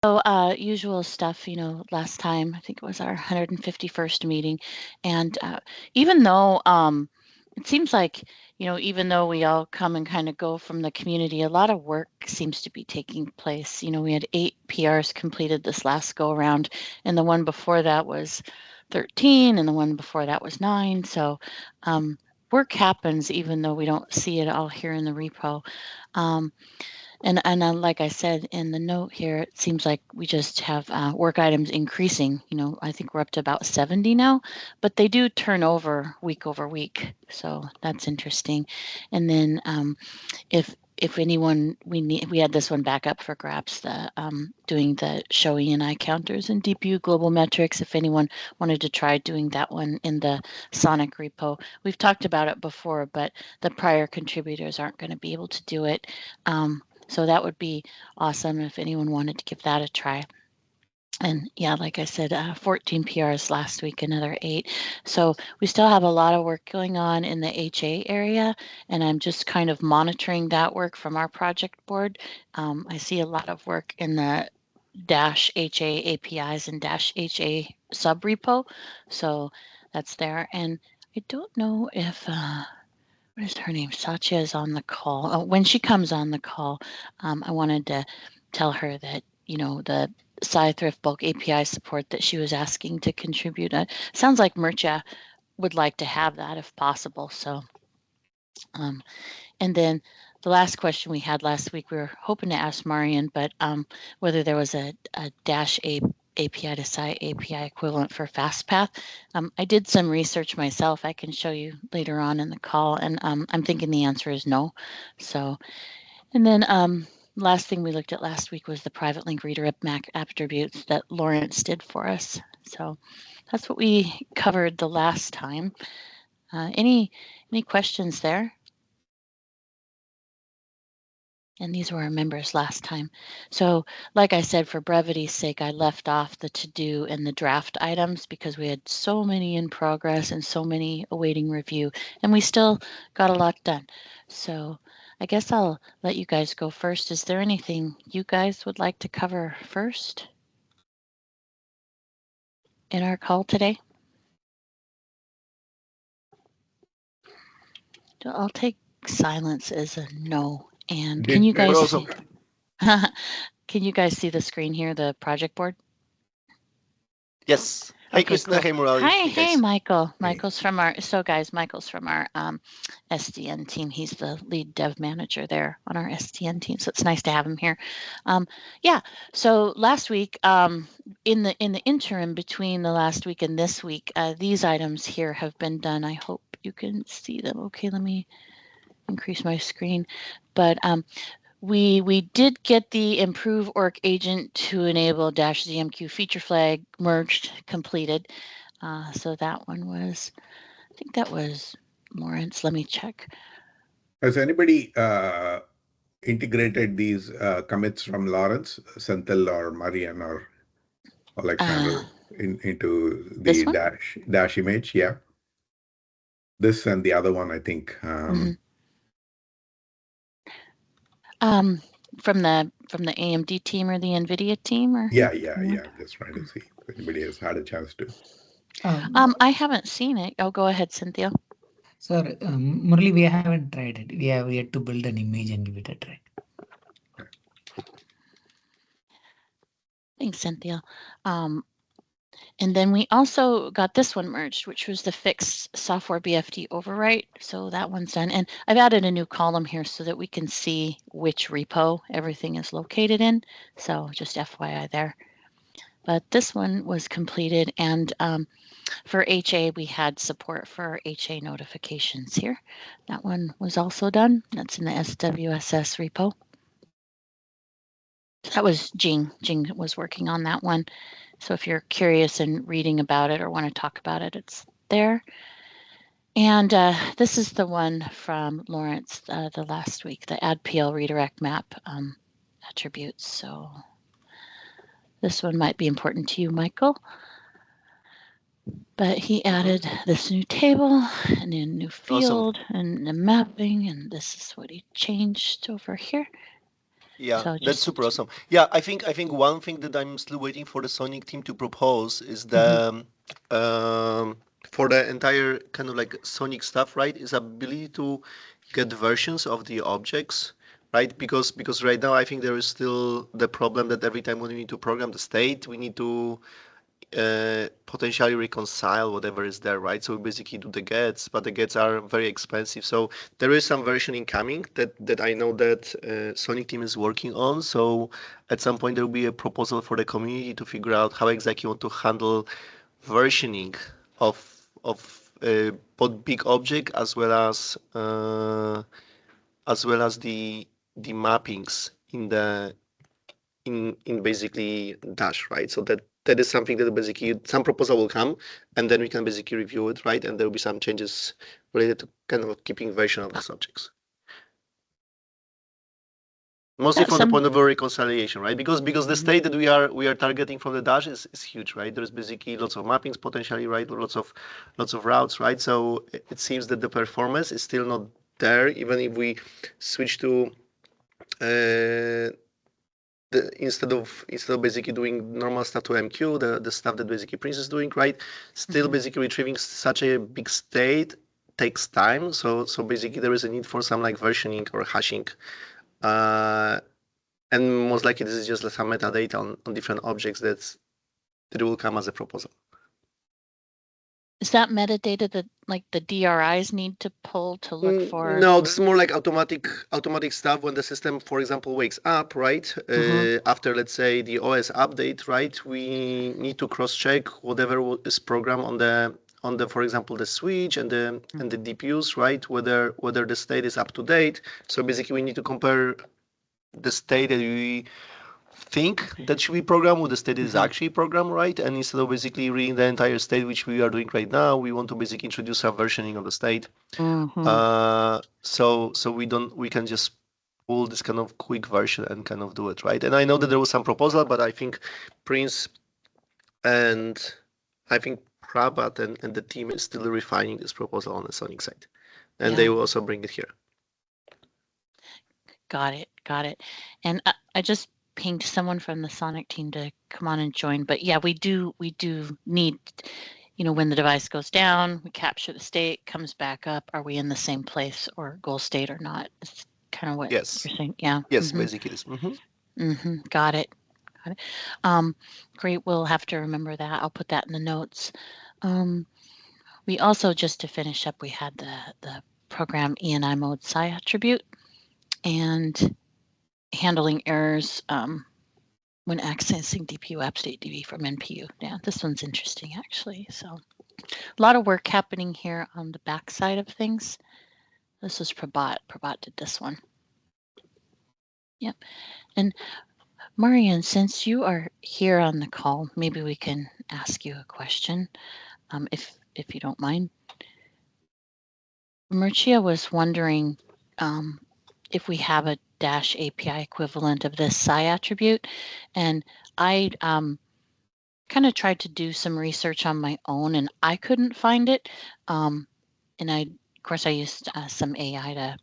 So usual stuff, last time, I think it was our 151st meeting. And even though it seems like, even though we all come and kind of go from the community, a lot of work seems to be taking place. We had 8 PRs completed this last go around, and the one before that was 13, and the one before that was 9. So work happens even though we don't see it all here in the repo. And like I said in the note here, it seems like we just have work items increasing. I think we're up to about 70 now, but they do turn over week. So that's interesting. And then if anyone, we had this one back up for grabs, the doing the show E&I counters and DPU global metrics. If anyone wanted to try doing that one in the SONiC repo, we've talked about it before, but the prior contributors aren't going to be able to do it. So that would be awesome if anyone wanted to give that a try. And yeah, like I said, 14 PRs last week, another 8. So we still have a lot of work going on in the HA area, and I'm just kind of monitoring that work from our project board. I see a lot of work in the -HA APIs and -HA subrepo. So that's there. And I don't know if what is her name? Satya is on the call. Oh, when she comes on the call, I wanted to tell her that, the SAI Thrift bulk API support that she was asking to contribute. Sounds like Murcha would like to have that if possible. So, and then the last question we had last week, we were hoping to ask Marian, but whether there was a -A API to SAI API equivalent for FastPath. I did some research myself. I can show you later on in the call, and I'm thinking the answer is no. So, and then last thing we looked at last week was the private link redirect attributes that Lawrence did for us. So that's what we covered the last time. Any questions there? And these were our members last time. So like I said, for brevity's sake, I left off the to-do and the draft items because we had so many in progress and so many awaiting review, and we still got a lot done. So I guess I'll let you guys go first. Is there anything you guys would like to cover first in our call today? I'll take silence as a no. And can you guys see? Can you guys see the screen here, the project board? Yes. Hi, Okay, Krishna. cool. Hey, Murali. Hey, Michael. Hey. Michael's from our SDN team. He's the lead dev manager there on our SDN team, so it's nice to have him here. Yeah. So last week, in the interim between the last week and this week, these items here have been done. I hope you can see them. Okay, let me increase my screen. But we did get the improve org agent to enable -ZMQ feature flag merged completed. So that one was, I think that was Lawrence. Let me check. Has anybody integrated these commits from Lawrence, Senthil or Marian or Alexander into the dash image? Yeah. This and the other one, I think. From the AMD team or the NVIDIA team? Or Yeah. Just trying to see if anybody has had a chance to. I haven't seen it. Oh, go ahead, Cynthia. Sir, Murali, we haven't tried it. We have yet to build an image and give it a try. Thanks, Cynthia. And then we also got this one merged, which was the fixed software BFD overwrite. So that one's done. And I've added a new column here so that we can see which repo everything is located in. So just FYI there. But this one was completed. And for HA, we had support for HA notifications here. That one was also done. That's in the SWSS repo. That was Jing. Jing was working on that one. So if you're curious and reading about it or want to talk about it, it's there. And this is the one from Lawrence the last week, the add PL redirect map attributes. So this one might be important to you, Michael. But he added this new table and a new field and the mapping, and this is what he changed over here. Yeah, So that's super awesome. Yeah, I think one thing that I'm still waiting for the SONiC team to propose is the for the entire kind of like SONiC stuff, right? Is ability to get versions of the objects, right? Because right now I think there is still the problem that every time when we need to program the state, we need to potentially reconcile whatever is there, right? So we basically do the gets, but the gets are very expensive. So there is some versioning coming that I know that SONiC team is working on. So at some point there will be a proposal for the community to figure out how exactly you want to handle versioning of both big object as well as the mappings in basically Dash, right? So that is something that basically some proposal will come, and then we can basically review it, right? And there will be some changes related to kind of keeping version of these objects. Mostly from the point of reconciliation, right? Because the state that we are targeting from the Dash is huge, right? There's basically lots of mappings potentially, right? Lots of routes, right? So it seems that the performance is still not there, even if we switch to instead of basically doing normal stuff to MQ, the stuff that basically Prince is doing, right? Still basically retrieving such a big state takes time. So basically there is a need for some like versioning or hashing. And most likely this is just some metadata on different objects that will come as a proposal. Is that metadata that like the DRIs need to pull to look for? No, this is more like automatic stuff when the system, for example, wakes up, right? After, let's say, the OS update, right? We need to cross-check whatever is programmed on the, for example, the switch and the DPUs, right? Whether the state is up to date. So basically, we need to compare the state that we think that should be programmed with the state that is actually programmed, right? And instead of basically reading the entire state, which we are doing right now, we want to basically introduce a versioning of the state. So we can just pull this kind of quick version and kind of do it, right? And I know that there was some proposal, but I think Prince and I think Prabhat and the team is still refining this proposal on the SONiC side, and they will also bring it here. Got it. And I just pinged someone from the SONiC team to come on and join. But yeah, we do need, when the device goes down, we capture the state, comes back up. Are we in the same place or goal state or not? It's kind of what you're saying. Yeah. Yes, basically it is. Got it. Great. We'll have to remember that. I'll put that in the notes. We also, just to finish up, we had the program ENI mode SAI attribute and handling errors when accessing DPU app state DB from NPU. Yeah, this one's interesting actually. So a lot of work happening here on the back side of things. This was Prabhat. Prabhat did this one. Yep. And Marian, since you are here on the call, maybe we can ask you a question, if you don't mind. Mircea was wondering if we have a Dash API equivalent of this SAI attribute, and I kind of tried to do some research on my own, and I couldn't find it. And of course, I used some AI to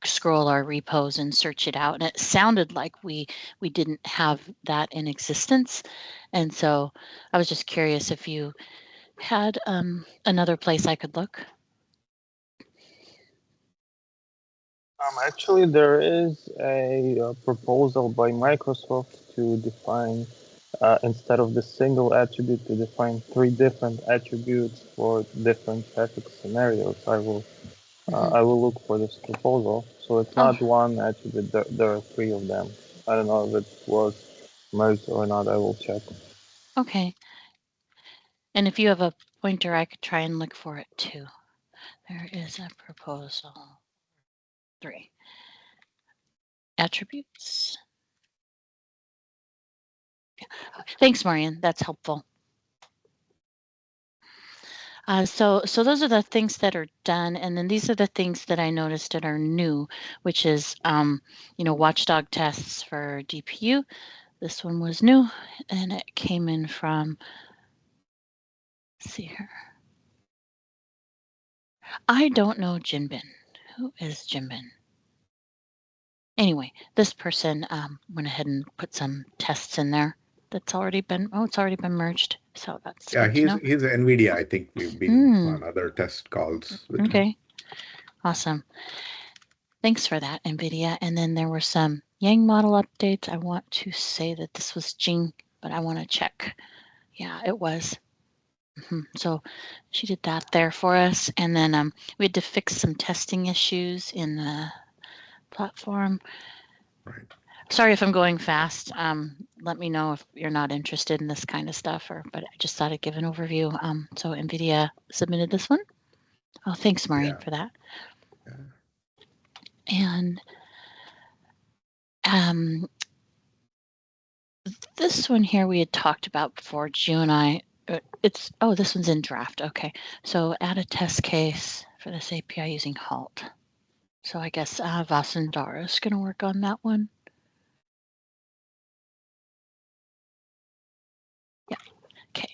scroll our repos and search it out, and it sounded like we didn't have that in existence. And so I was just curious if you had another place I could look. Actually, there is a proposal by Microsoft to define, instead of the single attribute, to define 3 different attributes for different traffic scenarios. I will look for this proposal. So it's not one attribute, there are 3 of them. I don't know if it was merged or not, I will check. Okay. And if you have a pointer, I could try and look for it too. There is a proposal. 3 attributes. Thanks, Marian. That's helpful. So those are the things that are done, and then these are the things that I noticed that are new, which is watchdog tests for GPU. This one was new, and it came in from. Let's see here. I don't know Jinbin. Who is Jinbin? anyway, this person went ahead and put some tests in there. It's already been merged. So that's Yeah, good to know. he's NVIDIA. I think we've been on other test calls with him. Okay, awesome. Thanks for that, NVIDIA. And then there were some Yang model updates. I want to say that this was Jing, but I want to check. Yeah, it was. So she did that there for us. And then we had to fix some testing issues in the platform. Right. Sorry if I'm going fast. Let me know if you're not interested in this kind of stuff, but I just thought I'd give an overview. So NVIDIA submitted this one. Oh, thanks, Maureen, for that. Yeah. And this one here we had talked about before, Ju and I. This one's in draft. Okay, so add a test case for this API using halt. So I guess Vasundara is going to work on that one. Yeah. Okay.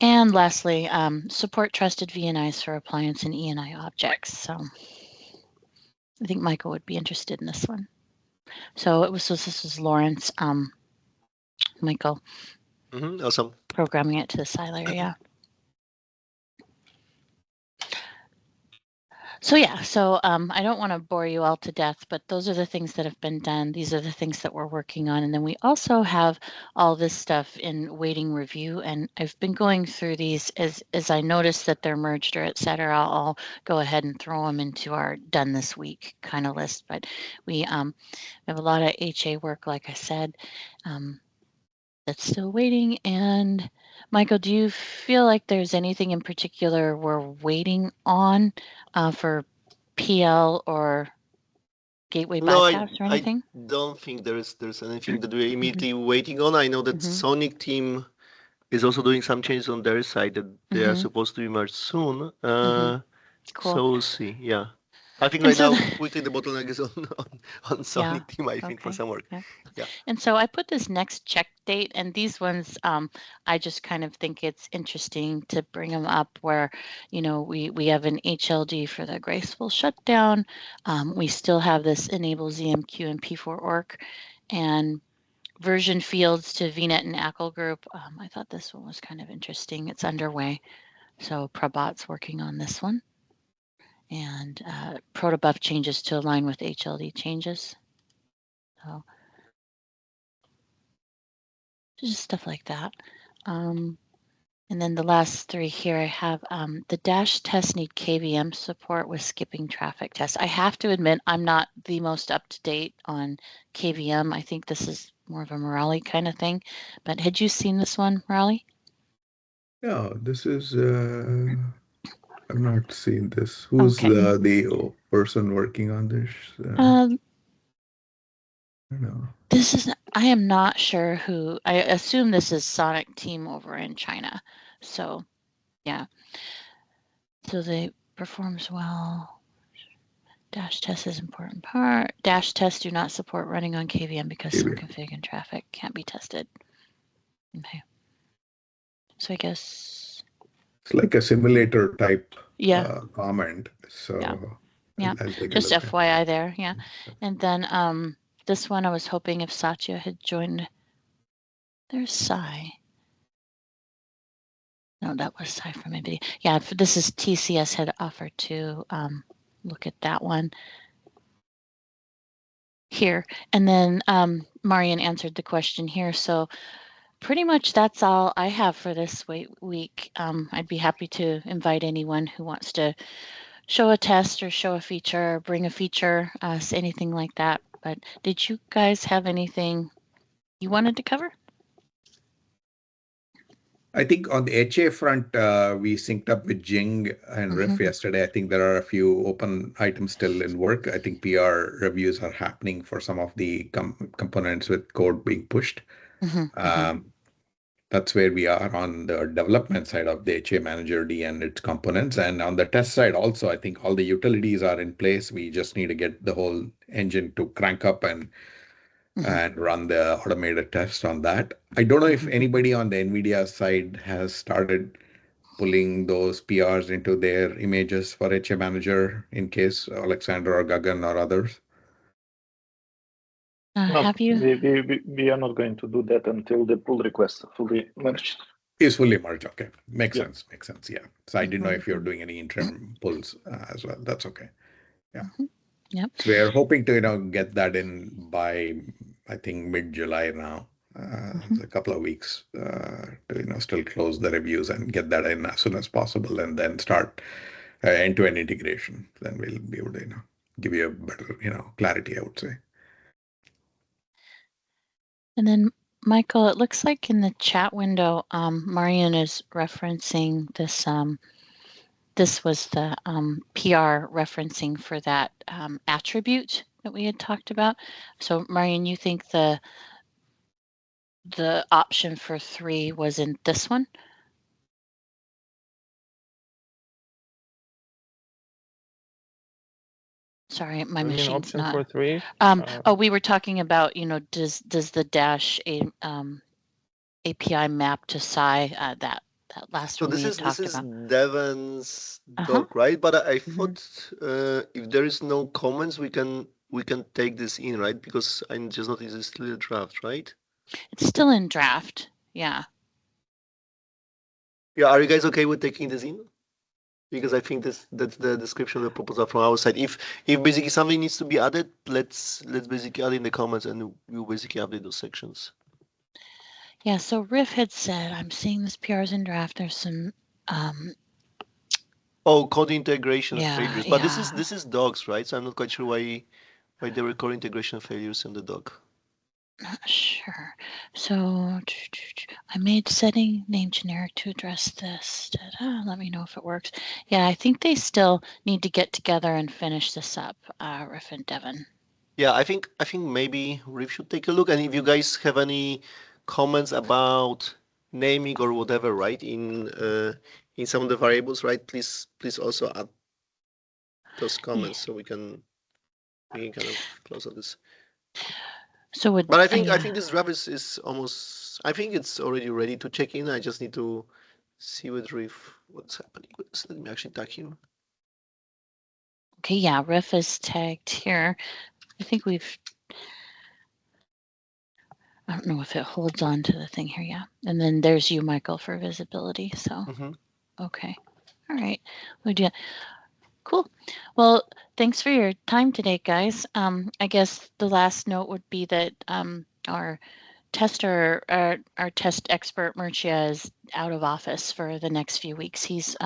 And lastly, support trusted VNIs for appliance and ENI objects. So I think Michael would be interested in this one. So this is Lawrence, Michael. Awesome. Programming it to the SAI layer, yeah. So I don't want to bore you all to death, but those are the things that have been done. These are the things that we're working on. And then we also have all this stuff in waiting review. And I've been going through these as I notice that they're merged or et cetera, I'll go ahead and throw them into our done this week kind of list. But we have a lot of HA work, like I said, that's still waiting. And Michael, do you feel like there's anything in particular we're waiting on for PL or gateway bypass or anything? I don't think there's anything that we're immediately waiting on. I know that SONiC team is also doing some changes on their side that they are supposed to be merged soon. Cool. So we'll see. Yeah. I think right now, quickly the bottleneck is on SONiC team, I think, for some work. Yeah. And so I put this next check date, and these ones, I just kind of think it's interesting to bring them up where, we have an HLD for the graceful shutdown. We still have this enable ZMQ and P4 org, and version fields to VNet and ACL group. I thought this one was kind of interesting. It's underway. So Prabhat's working on this one. And protobuf changes to align with HLD changes. So just stuff like that. And then the last three here I have the dash tests need KVM support with skipping traffic tests. I have to admit I'm not the most up to date on KVM. I think this is more of a Morale kind of thing. But had you seen this one, Morale? No, this is I've not seen this. Who's the person working on this? I don't know. I am not sure who. I assume this is SONiC team over in China. So, yeah. So they performs well. Dash test is important part. Dash tests do not support running on KVM because some config and traffic can't be tested. Okay. So I guess it's like a simulator type comment. So yeah. Just FYI there. Yeah. And then this one I was hoping if Satya had joined. There's SAI. No, that was SAI from NVIDIA. Yeah, this is TCS had offered to look at that one here. And then Marian answered the question here. So pretty much that's all I have for this week. I'd be happy to invite anyone who wants to show a test or show a feature or bring a feature, anything like that. But did you guys have anything you wanted to cover? I think on the HA front, we synced up with Jing and Riff yesterday. I think there are a few open items still in work. I think PR reviews are happening for some of the components with code being pushed. That's where we are on the development side of the HAMgrD and its components. And on the test side also, I think all the utilities are in place. We just need to get the whole engine to crank up and run the automated test on that. I don't know if anybody on the NVIDIA side has started pulling those PRs into their images for HA Manager in case Alexander or Gagan or others. No, Have you? we are not going to do that until the pull request fully merged. Is fully merged. Okay. Makes Yep. sense. Makes sense. Yeah. So I didn't know if you're doing any interim pulls as well. That's okay. Yeah. Yep. So we are hoping to, get that in by, I think, mid-July now. It's a couple of weeks to, still close the reviews and get that in as soon as possible, and then start end-to-end integration. Then we'll be able to, give you a better, clarity, I would say. And then, Michael, it looks like in the chat window, Marian is referencing this. This was the PR referencing for that attribute that we had talked about. So, Marian, you think the option for 3 was in this one? Sorry, my machine's option not. for 3. We were talking about, does the dash API map to SAI, that last So one we had talked this is about. Devon's doc, right? But I thought if there is no comments, we can take this in, right? Because I just noticed it's still a draft, right? It's still in draft. Yeah. Yeah. Are you guys okay with taking this in? Because I think that's the description of the proposal from our side. If basically something needs to be added, let's basically add in the comments, and we'll basically update those sections. Yeah. So Riff had said, I'm seeing this PR's in draft. There's some. Code integration failures, but this is docs, right? So I'm not quite sure why there were code integration failures in the doc. Not sure. So I made setting name generic to address this. Let me know if it works. Yeah, I think they still need to get together and finish this up, Riff and Devon. Yeah, I think maybe Riff should take a look, and if you guys have any comments about naming or whatever, right, in some of the variables, right, please also add those comments so we can kind of close on this. So but I think this draft is almost. I think it's already ready to check in. I just need to see with Riff what's happening with this. Let me actually tag him. Okay, yeah, Riff is tagged here. I think I don't know if it holds on to the thing here. Yeah. And then there's you, Michael, for visibility. So, okay. All right. We do. Cool. Well, thanks for your time today, guys. I guess the last note would be that our tester, our test expert, Murcia, is out of office for the next few weeks. He's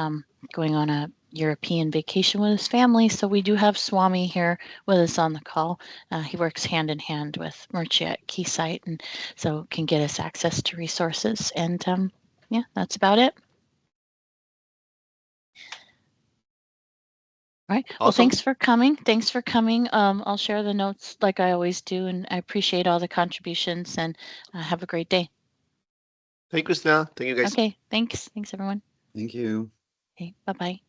going on a European vacation with his family. So we do have Swami here with us on the call. He works hand in hand with Murcia at Keysight, and so can get us access to resources. And yeah, that's about it. All right. Awesome. Well, thanks for coming. Thanks for coming. I'll share the notes like I always do, and I appreciate all the contributions, and have a great day. Thank you, Christina. Thank you, guys. Okay. Thanks. Thanks, everyone. Thank you. Okay. Bye-bye.